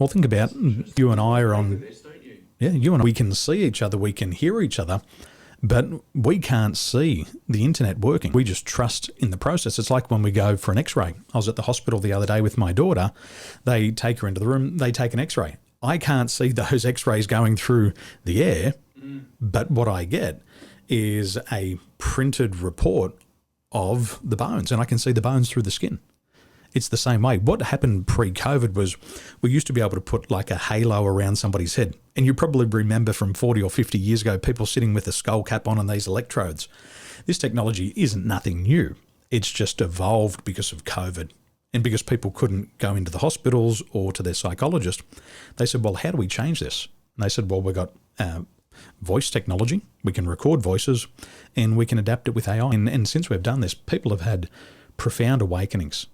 Well, think about you and I are on, you and I, we can see each other, we can hear each other, but we can't see the internet working. We just trust in the process. It's like when we go for an x-ray. I was at the hospital the other day with my daughter. They take her into the room, they take an x-ray. I can't see those x-rays going through the air, but what I get is a printed report of the bones, and I can see the bones through the skin. It's the same way. What happened pre-COVID was we used to be able to put like a halo around somebody's head. And you probably remember from 40 or 50 years ago, people sitting with a skull cap on and these electrodes. This technology isn't nothing new. It's just evolved because of COVID. And because people couldn't go into the hospitals or to their psychologist, they said, well, how do we change this? And they said, well, we've got voice technology. We can record voices and we can adapt it with AI. And since we've done this, people have had profound awakenings,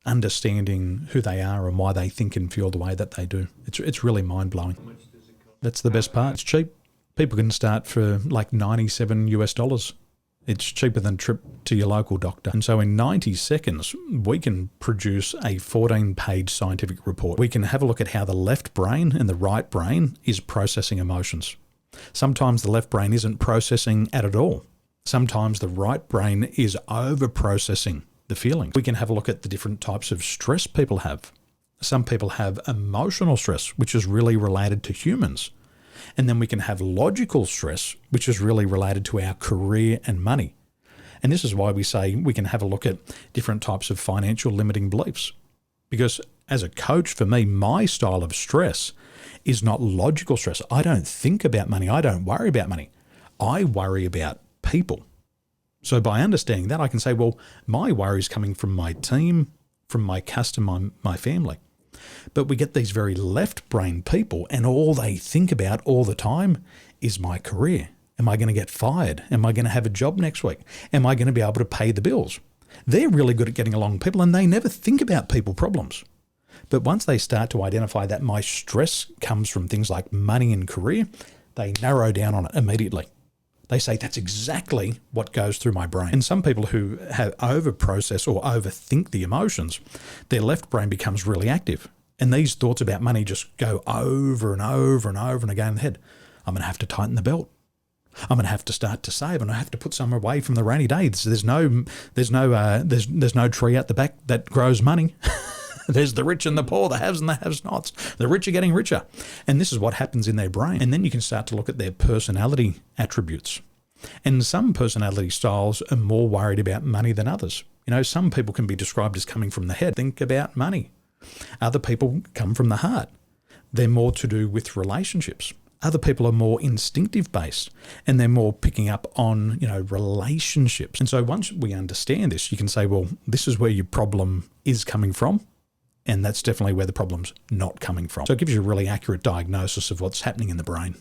understanding who they are and why they think and feel the way that they do. It's really mind-blowing. That's the best part. It's cheap. People can start for like $97. It's cheaper than a trip to your local doctor. And so in 90 seconds, we can produce a 14-page scientific report. We can have a look at how the left brain and the right brain is processing emotions. Sometimes the left brain isn't processing at all. Sometimes the right brain is over-processing the feelings. We can have a look at the different types of stress people have. Some people have emotional stress, which is really related to humans. And then we can have logical stress, which is really related to our career and money. And this is why we say we can have a look at different types of financial limiting beliefs. Because as a coach, for me, my style of stress is not logical stress. I don't think about money. I don't worry about money. I worry about people. So by understanding that, I can say, well, my worry is coming from my team, from my customer, my family. But we get these very left brain people and all they think about all the time is my career. Am I going to get fired? Am I going to have a job next week? Am I going to be able to pay the bills? They're really good at getting along with people and they never think about people problems. But once they start to identify that my stress comes from things like money and career, they narrow down on it immediately. They say, that's exactly what goes through my brain. And some people who have over-process or overthink the emotions, their left brain becomes really active. And these thoughts about money just go over and over and over and again in the head. I'm going to have to tighten the belt. I'm going to have to start to save and I have to put some away from the rainy day. There's no tree out the back that grows money. There's the rich and the poor, the haves and the have-nots. The rich are getting richer. And this is what happens in their brain. And then you can start to look at their personality attributes. And some personality styles are more worried about money than others. You know, some people can be described as coming from the head. Think about money. Other people come from the heart. They're more to do with relationships. Other people are more instinctive based and they're more picking up on, relationships. And so once we understand this, you can say, well, this is where your problem is coming from. And that's definitely where the problem's not coming from. So it gives you a really accurate diagnosis of what's happening in the brain.